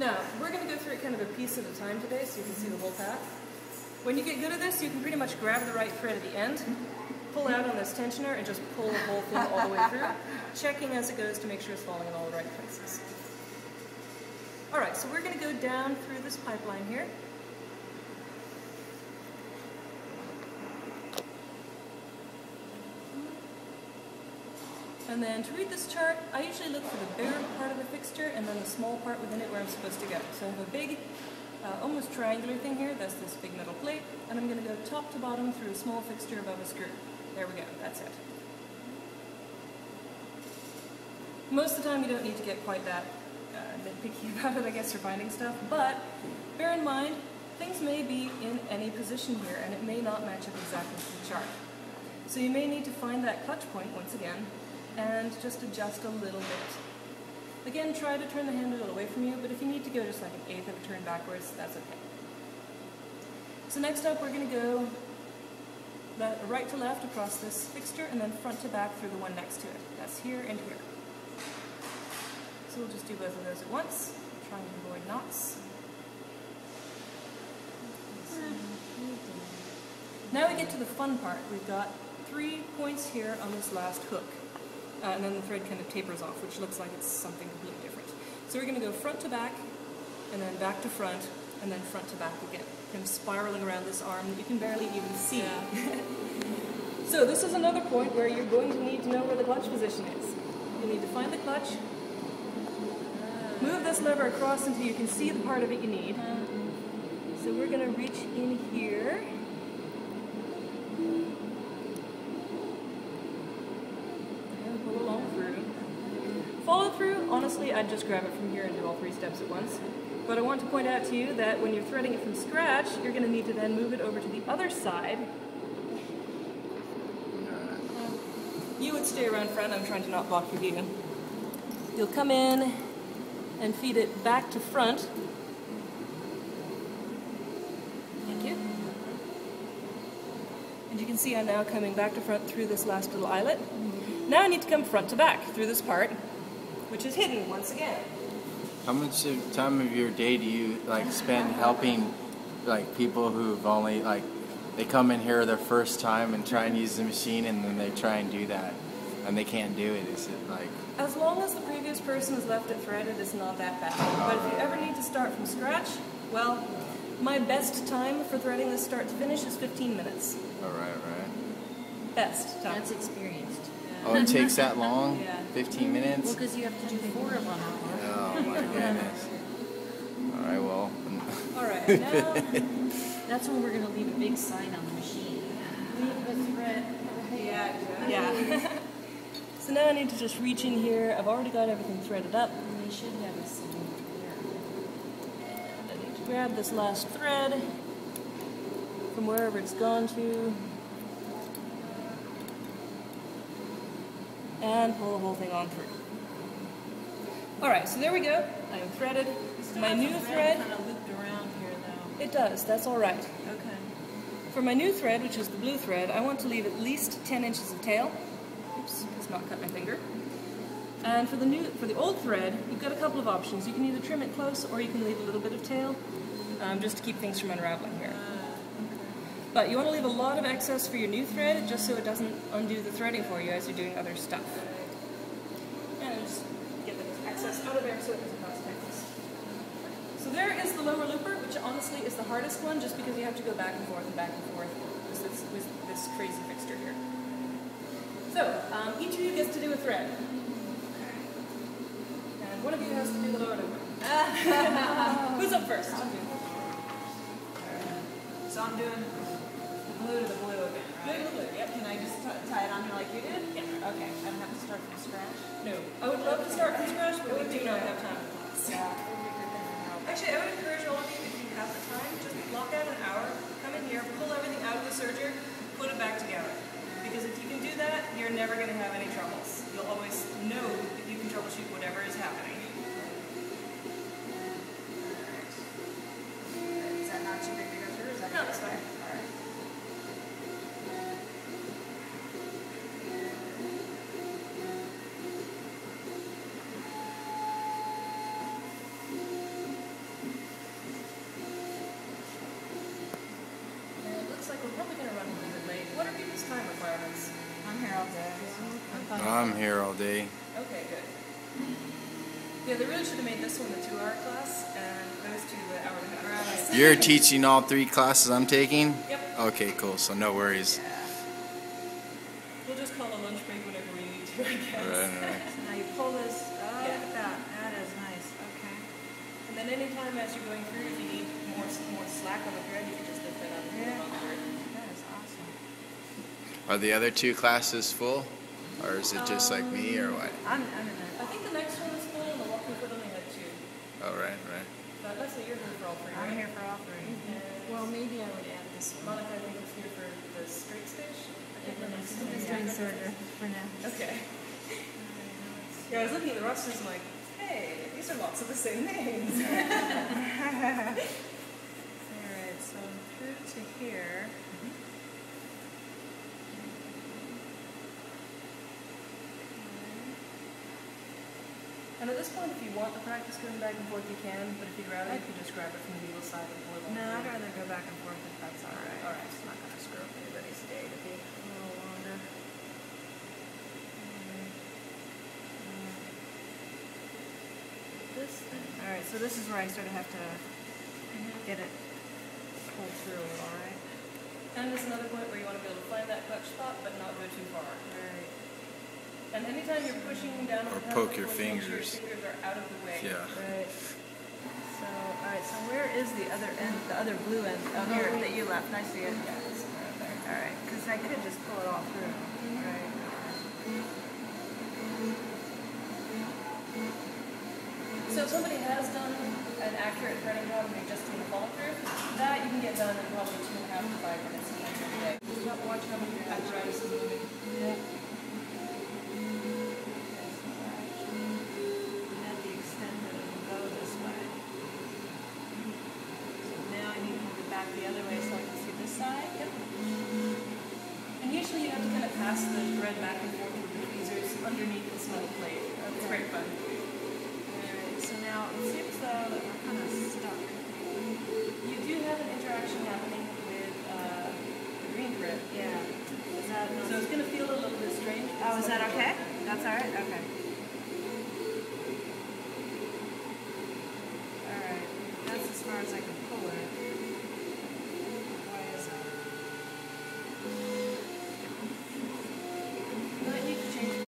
Now, we're going to go through it kind of a piece at a time today so you can see the whole path. When you get good at this, you can pretty much grab the right thread at the end, pull out on this tensioner, and just pull the whole thing all the way through, checking as it goes to make sure it's falling in all the right places. Alright, so we're going to go down through this pipeline here. And then to read this chart, I usually look for the bigger part of the fixture and then the small part within it where I'm supposed to go. So I have a big, almost triangular thing here, that's this big metal plate, and I'm going to go top to bottom through a small fixture above a screw. There we go, that's it. Most of the time you don't need to get quite that nitpicky about it, I guess, for finding stuff, but bear in mind, things may be in any position here and it may not match up exactly to the chart. So you may need to find that clutch point once again and just adjust a little bit. Again, try to turn the handle away from you, but if you need to go just like an eighth of a turn backwards, that's okay. So next up, we're going to go right to left across this fixture and then front to back through the one next to it. That's here and here. So we'll just do both of those at once, trying to avoid knots. Now we get to the fun part. We've got 3 points here on this last hook. And then the thread kind of tapers off, which looks like it's something completely different. So we're going to go front to back, and then back to front, and then front to back again. Kind of spiraling around this arm that you can barely even see. Yeah. So this is another point where you're going to need to know where the clutch position is. You need to find the clutch, move this lever across until you can see the part of it you need. So we're going to reach in here. Follow through, honestly, I'd just grab it from here and do all 3 steps at once. But I want to point out to you that when you're threading it from scratch, you're going to need to then move it over to the other side. You would stay around front, I'm trying to not block your view. You'll come in and feed it back to front. Thank you. And you can see I'm now coming back to front through this last little eyelet. Now I need to come front to back through this part, which is hidden once again. How much time of your day do you spend helping people who've only they come in here their first time and try and use the machine and then they try and do that and they can't do it? Is it like... As long as the previous person has left it threaded, it's not that bad. But if you ever need to start from scratch, well, my best time for threading this start to finish is 15 minutes. Oh, right. Best time. That's experienced. Oh, it takes that long? Yeah. 15 minutes? Well, because you have to do 4 of them. Oh my goodness. Alright, well. Alright, now... That's when we're going to leave a big sign on the machine. Leave the thread. Yeah. So now I need to just reach in here. I've already got everything threaded up. And they should have a sign there. And I need to grab this last thread from wherever it's gone to. And pull the whole thing on through. Alright, so there we go. I am threaded. My new thread... kind of looped around here, though. It does, that's alright. Okay. For my new thread, which is the blue thread, I want to leave at least 10 inches of tail. Oops, let's not cut my finger. And for the old thread, you've got a couple of options. You can either trim it close or you can leave a little bit of tail, just to keep things from unraveling here. But you want to leave a lot of excess for your new thread, just so it doesn't undo the threading for you as you're doing other stuff. And just get the excess out of there so it doesn't cause tanglers. So there is the lower looper, which honestly is the hardest one, just because you have to go back and forth with this crazy fixture here. So, each of you gets to do a thread. And one of you has to do the lower looper. Who's up first? So I'm doing the blue to the blue again, right? Blue, yep. Can I just tie it on here like you did? Yeah. Okay, I don't have to start from scratch? No. I would love to start from scratch, but we do not have time. Yeah. Actually, I would encourage all of you, if you have the time, just block out an hour, come in here, pull everything out of the serger, put it back together. Because if you can do that, you're never going to have any troubles. You'll always know that you can troubleshoot whatever is happening. Is that not too big to go through? Is that No, that's fine. Alright. I'm here all day. Okay, good. Yeah, they really should have made this one the 2-hour class and those two the hour and a half class. You're teaching all 3 classes I'm taking? Yep. Okay, cool. So no worries. Yeah. We'll just call a lunch break whenever we need to, I guess. Right. So now you pull this. Oh, Yeah. look at that. That is nice. Okay. And then anytime as you're going through, if you need more slack on the thread, you can just lift that up and Yeah. hold on to it. That is awesome. Are the other 2 classes full? Or is it just like me or what? I'm in it. I think the next one is full and the walking foot only had 2. Oh, right. But Leslie, you're here for all 3, I'm right? here for all 3. And Well, maybe I would add this one. Monica, I think, is here for the straight stitch. I can't remember. For now. Okay. Yeah, I was looking at the rosters and like, hey, these are lots of the same names. Alright, so through to here. And at this point, if you want to practice going back and forth, you can. But if you'd rather, you can just grab it from the needle side and pull it on. No, I'd rather go back and forth if that's alright. Alright. It's not going to screw up anybody's day to be a little longer. This thing. Alright, so this is where I sort of have to get it pulled through, alright? And there's another point where you want to be able to find that clutch spot, but not go too far. Right. And anytime you're pushing down on Or the poke pedal, your make sure fingers. Your fingers are out of the way. Yeah. Right. So, alright, so where is the other end, the other blue end? Oh, here, that you left. I see it. Alright, because I could just pull it all through. Right. So if somebody has done an accurate threading job and they just need to follow through, that you can get done in probably 2.5 to 5 minutes every day. Just watch how many apparatus is moving. Yeah. At the extent that it will go this way. So now I need to move it back the other way so I can see this side. Yep. And usually you have to kind of pass the thread back and forth with the tweezers underneath this metal plate. It's great fun. Alright, so now it seems though that we're kind of stuck. You do have an interaction happening with the green thread. Yeah. Is that So it's going to feel a little bit strange. Oh, is that okay? That's alright? Okay. Alright. That's as far as I can